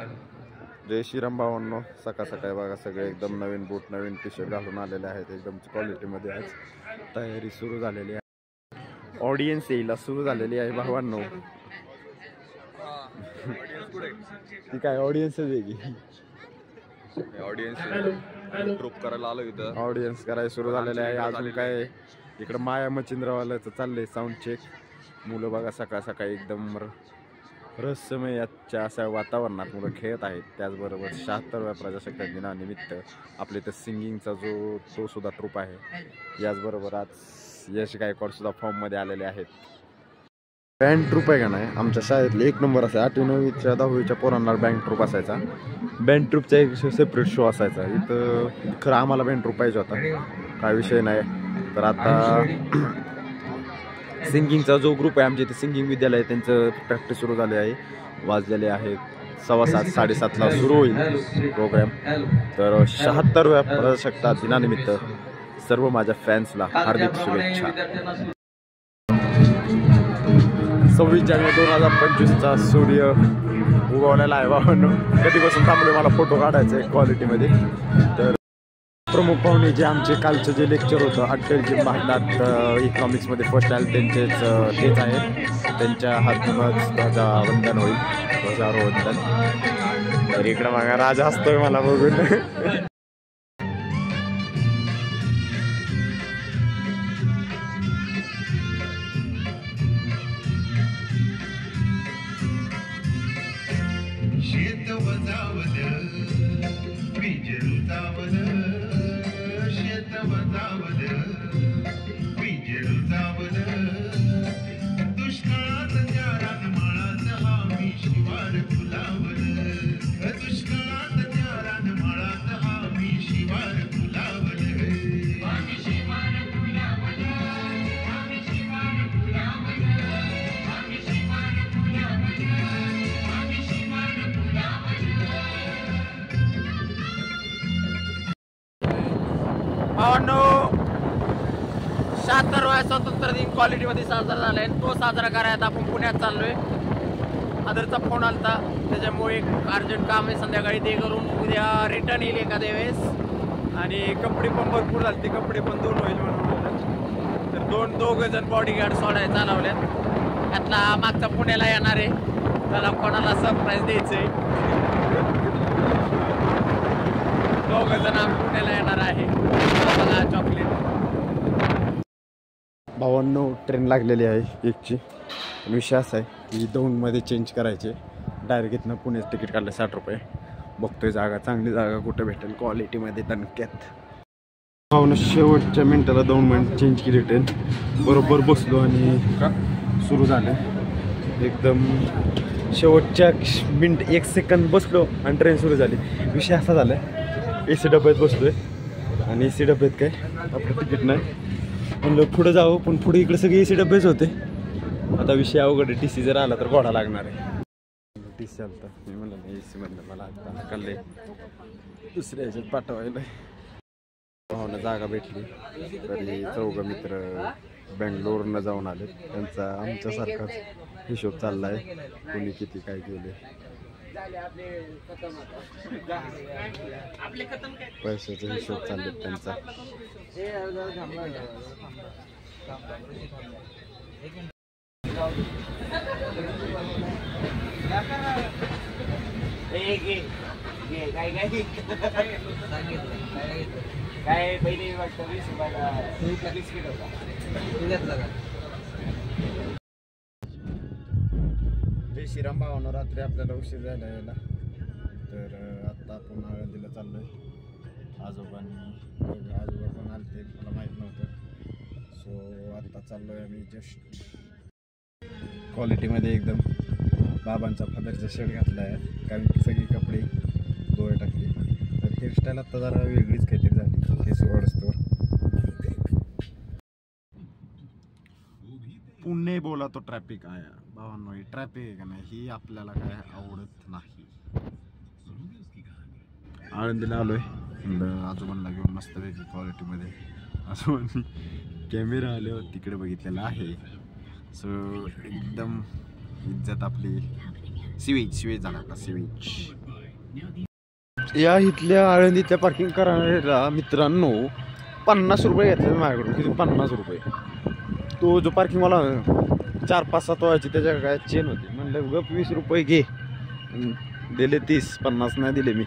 जय श्रीराम भावांनो, सकाळ सकाळी बघा सगळे एकदम नवीन बूट नवीन टी शर्ट घालून आलेले आहेत. एकदम क्वालिटीमध्ये आज तयारी सुरू झालेली आहे. ऑडियन्स यायला सुरू झालेली आहे भावांनो. ती काय ऑडियन्सच आहे की ऑडियन्स ट्रूप करायला आलो इथं. ऑडियन्स करायला सुरू झालेले आहे. अजून काय इकडं माया मच्छिंद्रवाल्याचं चाललंय साऊंड चेक. मुलं बघा सकाळ सकाळी एकदम रहस्यमय याच्या अशा वातावरणात मुलं खेळत आहेत. त्याचबरोबर 76व्या प्रजासत्ताक दिनानिमित्त आपले इथं सिंगिंगचा जो तो सुद्धा ट्रूप आहे. याचबरोबर आज यश गायकवाड सुद्धा फॉर्ममध्ये आलेले आहेत. बँड ट्रूप आहे का नाही, आमच्या शाळेतले 1 नंबर असायचा. 8वी 9वीच्या 10वीच्या पोरांना बँड ट्रूप असायचा. बँड ट्रूपचा एक सेपरेट शो असायचा. इथं खरं आम्हाला बँड ट्रूप पाहिजे होता, काय विषय नाही. तर आता सिंगिंगचा जो ग्रुप आहे आमच्या इथे सिंगिंग विद्यालय आहे, त्यांचं प्रॅक्टिस सुरू झाली आहे. वाजलेले आहेत 7:15 7:30ला सुरू होईल प्रोग्राम. तर 76व्या प्रजासत्ताक दिनानिमित्त सर्व माझ्या फॅन्सला हार्दिक शुभेच्छा. 26 जानेवारी 2025चा सूर्य उगवलेला आहे भावांनो. कधीपासून थांबले मला फोटो काढायचे आहे क्वालिटीमध्ये. तर प्रमुख पाहुणे जे आमचे कालचं जे लेक्चर होतं अटलजी भारतात इकॉनॉमिक्समध्ये फर्स्ट आले तेच आहेत. त्यांच्या हातूनच ध्वजावंदन होईल, ध्वजारोहण. तर इकडं बघा राजा असतोय मला बघून. भावांनो, 76व्या स्वातंत्र्य दिन क्वालिटीमध्ये साजरा झाला आहे. तो साजरा करायला आपण पुण्यात चाललोय. आदरचा फोन आलता, त्याच्यामुळे एक अर्जंट काम आहे. संध्याकाळी ते करून उद्या रिटर्न येईल एखाद्या वेळेस. आणि कपडे पण भरपूर झाले, ते कपडे पण दोन होईल म्हणून. तर दोघं जण बॉडीगार्ड सोडायला चालवल्यात. त्यातला मागचा पुण्याला येणार आहे, त्याला कोणाला सरप्राईज द्यायचंय. दोघं जण पुण्याला येणार आहे. चॉकलेट भावांनो, ट्रेन लागलेली आहे एकची. विषय असा आहे की दौंडमध्ये चेंज करायचे. डायरेक्ट इथनं पुण्याचं तिकीट काढलं 60 रुपये. बघतोय जागा, चांगली जागा कुठं भेटेल क्वालिटीमध्ये दणक्यात. भावांनो, शेवटच्या मिनटाला दौंड चेंज केली ट्रेन. बरोबर बसलो आणि सुरू झालं. एकदम शेवटच्या मिनिट 1 सेकंद बसलो आणि ट्रेन सुरू झाली. विषय असा झाला आहे, AC डब्यात बसलोय आणि AC डब्यात काय आपलं तिकीट नाही. म्हणलं पुढं जावं, पण पुढे इकडे सगळे AC डब्बेच होते. आता विषय अवघड आहे. TC जर आला तर घोडा लागणार आहे. TC आलता, मी म्हणलं नाही AC मधलं मला आता हकलले, दुसऱ्या ह्याच्यात पाठवायला. भावना जागा भेटली. तरी 4 मित्र बेंगलोरनं जाऊन आले. त्यांचा आमच्यासारखाच हिशोब चालला आहे, कोणी किती काय केले. पैशाचा हिशोब चालले त्यांचा. काय पहिले वाटतं 20 रुपयाला बिस्किट होता. जय श्रीराम भावांनो, रात्री आपल्याला उशीर झाला यायला. तर आत्ता आपण आळंदीला चाललोय. आजोबा पण आलते, मला माहीत नव्हतं. सो आत्ता चाललोय आम्ही जस्ट क्वालिटीमध्ये एकदम. बाबांचा फादरचा शर्ट घातला आहे, कारण की सगळी कपडे डोळे टाकले. तर हेअरस्टाईल आत्ता जरा वेगळीच काहीतरी झाली, केस वाढस्तोवर. पुणे बोला तो ट्रॅफिक आहे भावांनो. ही ट्रॅफिक आहे का नाही, ही आपल्याला काय आवडत नाही. आळंदीला आलोय, आजोबांना घेऊन मस्तपैकी क्वालिटीमध्ये. आजोबांनी कॅमेरा आल्यावर तिकडे बघितलेला आहे. सो एकदम इज्जत आपली. सिवेज झाला आपला सिवेज. या इथल्या आळंदीतल्या पार्किंग करायला मित्रांनो 50 रुपये घेतले माझ्याकडून. किती 50 रुपये. तो जो पार्किंगवाला 4-5-7 व्हायची त्याच्या काय चेन होती. म्हणलं गप 20 रुपये घे. दिले 30-50 नाही दिले मी.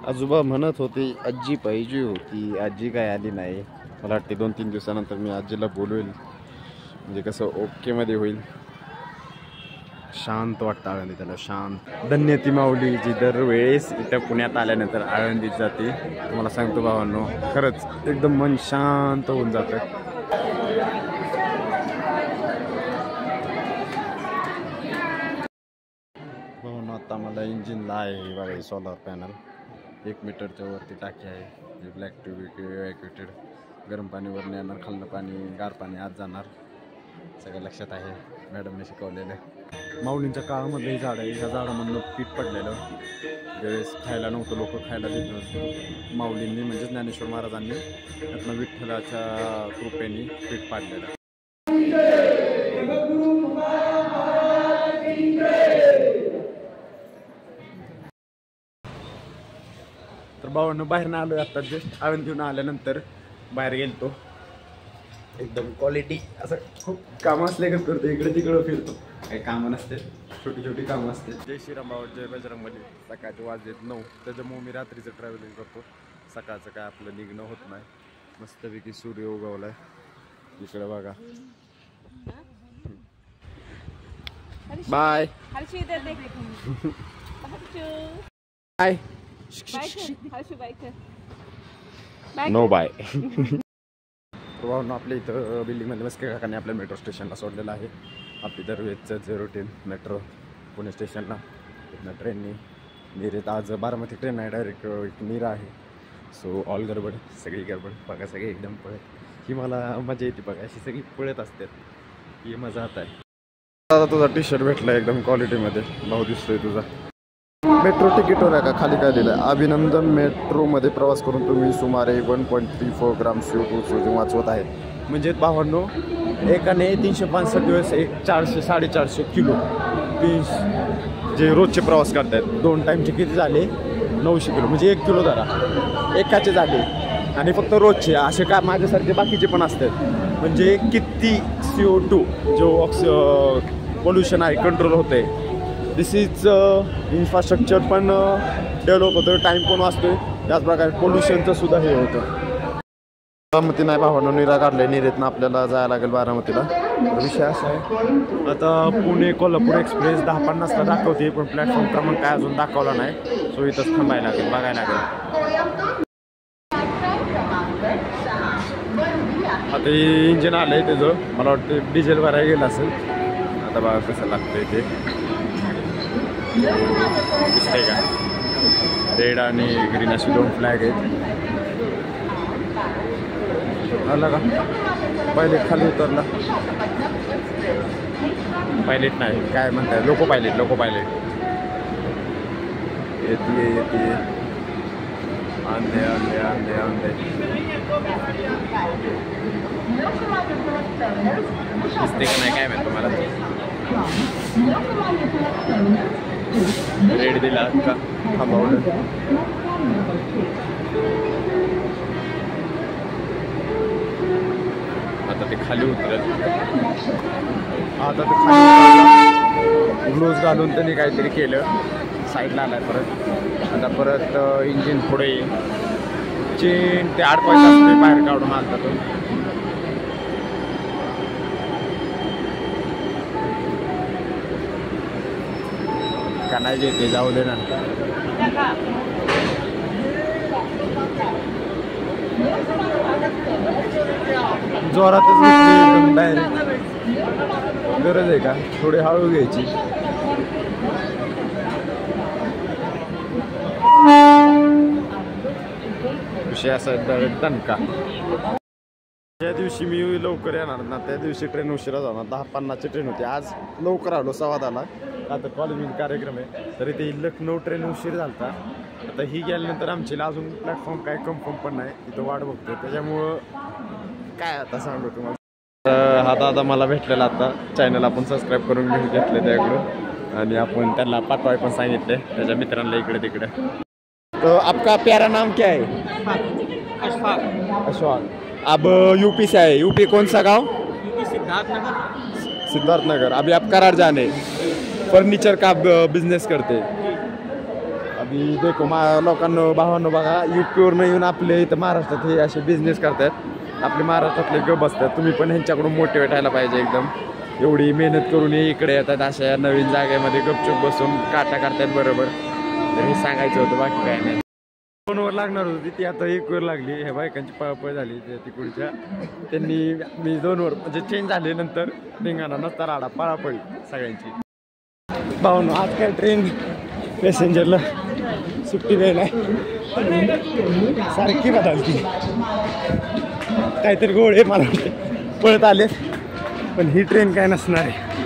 आजोबा म्हणत होते आजी पाहिजे होती. आजी काय आली नाही. मला वाटते 2-3 दिवसानंतर मी आजीला बोलवेल. म्हणजे कसं ओके मध्ये होईल. शांत वाटतं आळंदी त्याला, शांत. धन्य ती माऊली जी दरवेळेस इथं पुण्यात आल्यानंतर आळंदीत जाते. तुम्हाला सांगतो भावांनो, खरंच एकदम मन शांत होऊन जातं. भावांनो आता मला इंजिनला आहे बघा सोलार पॅनल. 1 मीटरच्या वरती टाकी आहे. जे ब्लॅक ट्यूब इव्हॅक्युएटेड. गरम पाणी वरून येणार, खालनं पाणी गार पाणी आत जाणार. सगळं लक्षात आहे, मॅडमने शिकवलेलं आहे. माऊलींच्या काळामधलं हे झाड आहे. ह्या झाडामधनं पीठ पडलेलं. ज्यावेळेस खायला नव्हतं, लोक खायला देत नव्हतं, माऊलींनी म्हणजे ज्ञानेश्वर महाराजांनी त्यातनं विठ्ठलाच्या कृपेने पीठ पाडलेलं. तर भावांनो बाहेर ना आलोय आता. जस्ट आळंदीहून आल्यानंतर बाहेर गेलतो. एकदम क्वालिटी असं खूप कामं असले का करतो. इकडे तिकडं फिरतो. काही कामं नसते, छोटी छोटी कामं असते. जय श्रीराम भाऊ, जय बजरंगबली. सकाळचे वाजलेत 9. त्याच्यामुळे मी रात्रीचं ट्रॅव्हलिंग करतो. सकाळचं काय आपलं निघणं होत नाही. मस्तपैकी सूर्य उगवलाय इकडे बघा. Bye bye. No bye. आपल्या इथं बिल्डिंगमध्ये मस्के काकाने आपल्या मेट्रो स्टेशनला सोडलेलं आहे. आपली दरवेळचं 010 मेट्रो पुणे स्टेशनला. इथनं ट्रेननी नीरेत आज बारामती ट्रेन आहे. डायरेक्ट नीरा आहे. सो ऑल गडबड, सगळी गडबड बघा. सगळे एकदम पळत. ही मला मजा येते बघा. अशी सगळी पळत असतात. ही मजा आता आहे. आता तुझा टी शर्ट भेटला एकदम क्वालिटीमध्ये. भाऊ दिसतोय तुझा. मेट्रो तिकीटवर आहे का खाली काय दिलं? अभिनंदन, मेट्रोमध्ये प्रवास करून तुम्ही सुमारे 1.34 ग्राम CO2 वाचवत आहे. म्हणजे भावांनो एकाने 365 दिवस 400-450 किलो जे रोजचे प्रवास करतात. 2 टाईमचे किती झाले? 900 किलो. म्हणजे 1 किलो धरा एकाचे झाले. आणि फक्त रोजचे असे का माझ्यासारखे बाकीचे पण असतात. म्हणजे किती CO2 जो पोल्युशन आहे कंट्रोल होते. दिस इज इन्फ्रास्ट्रक्चर पण डेव्हलप होतं. टाईम पण वाचतोय. त्याचप्रकारे पोल्युशनचं सुद्धा हे होतं. बारामती नाही भावांनो, नीरा काढले. नीरेतनं आपल्याला जायला लागेल बारामतीला. विषय असा आहे आता पुणे कोल्हापूर एक्सप्रेस 10:50ला दाखवते. पण प्लॅटफॉर्म क्रमांक काय अजून दाखवला नाही. सो इथंच थांबायला लागेल, बघायला लागेल. आता इंजिन आलंय त्याचं. मला वाटतं डिझेल भरायला गेलं असेल. आता बघा कसं लागतंय ते. दिसतंय का? रेड आणि ग्रीन असे 2 फ्लॅग आहेत. आला का पायलट खाली उतरला? पायलट नाही काय म्हणताय, लोको पायलट. येते आंदे आंदे आंदे आंदे. दिसते का नाही काय म्हणतो मला. रेड दिला का थांबवलं. आता ते खाली उतरत. आता ते खाली ग्लोव्ज घालून त्यांनी काहीतरी केलं. साईडला आलाय परत. आता परत इंजिन पुढे चेन ते अडकवायचं असते. बाहेर काढून आणतात तो. का नाही येते जाऊ दे ना. जोरातच एकदम डायरेक्ट. गरज आहे का? थोडी हळू घ्यायची. विषय असा डायरेक्ट दणका. ज्या दिवशी मी लवकर येणार ना त्या दिवशी ट्रेन उशिरा जाणार. 10:50ची ट्रेन होती. आज लवकर आलो 10:15ला. आता कॉलेजमध्ये कार्यक्रम आहे. तरी ते लखनौ ट्रेन उशीर झालता. आता ही गेल्यानंतर आमची अजून प्लॅटफॉर्म काय कन्फर्म पण नाही. तिथं वाट बघतोय. त्याच्यामुळं काय आता सांगू तुम्हाला. हा दादा मला भेटलेला आता चॅनल आपण सबस्क्राईब करून घेतले त्याकडून आणि आपण त्यांना पाठवाय पण सांगितले त्याच्या मित्रांना इकडे तिकडे. तो आपका प्यारा नाम क्या है? अशफाक. अब यूपी से आए. यूपी कौन सा गांव? सिद्धार्थनगर. अभी आप करार जाने फर्नीचर का बिझनेस करते. अभी देखो लोकांना भावांनो बघा यूपीवरून येऊन आपले इथं महाराष्ट्रात हे असे बिझनेस करतात. आपले महाराष्ट्रातले गप बसतात. तुम्ही पण ह्यांच्याकडून मोटिवेट व्हायला पाहिजे एकदम. एवढी मेहनत करून इकडे येतात अशा नवीन जागेमध्ये गपचूप बसून काटा करतात बरोबर. तर हे सांगायचं होतं बाकी काय नाही. 2 वर लागणार होती ती आता 1 वर लागली. हे बायकांची पळपळ झाली तिकडच्या. त्यांनी मी 2 वर म्हणजे चेंज झाले नंतर धिंगाणा नसता राडा पळापळी सगळ्यांची. भावनो आज काय ट्रेन पॅसेंजरला सुट्टी द्यायला सारखी बदलती. काहीतरी गोळे मला वाटते पळत आले पण ही ट्रेन काय नसणार आहे.